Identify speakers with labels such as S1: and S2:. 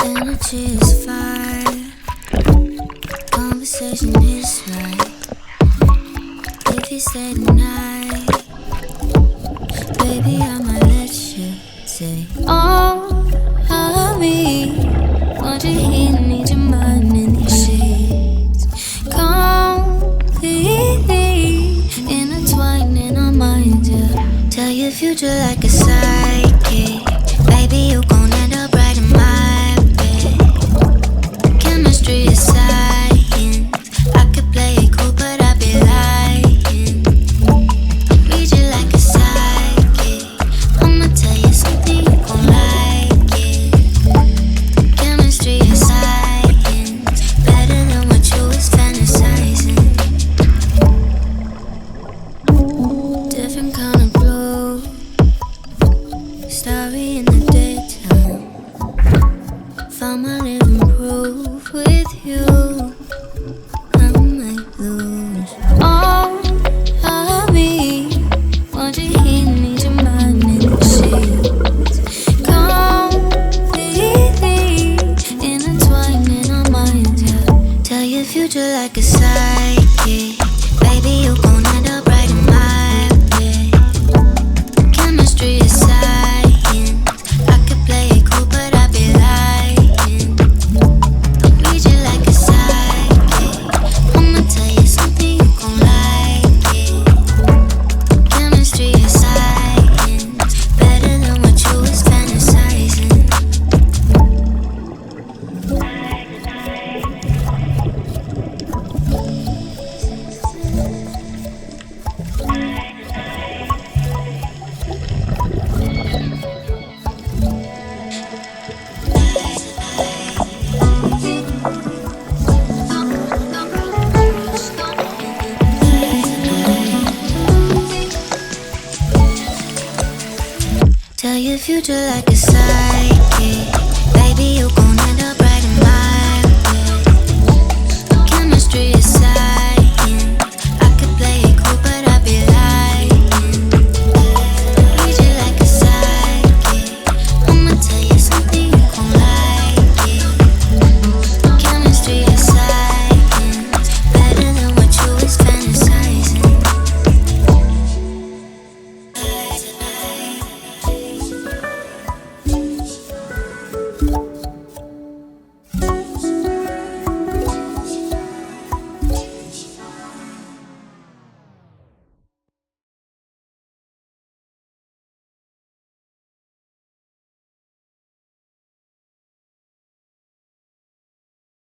S1: Energy is fire, conversation is right. If you stay tonight, baby, I might let you say, oh, hurry, won't you hear me, your mind in these sheets, completely intertwining our minds, yeah. Tell your future like a psychic, baby, you gon' end up right in my bed. Chemistry is science, I could play it cool, but I'd be lying. Read you like a psychic, I'ma tell you something, you gon' like it. Chemistry is science, better than what you was fantasizing. Different kind of blue, starry in the daytime. Found my living proof with you, I might lose. Oh, hurry, won't you hear me, your mind in the sheets, completely intertwining our minds, yeah. Tell your future like a psychic, baby, you gon' end up right in my bed. Chemistry is science, I could play it cool, but I'd be lying. Read you like a psychic, I'ma tell you something, you gon' like it. Chemistry is science, better than what you was fantasizing. Tell your future like a sign.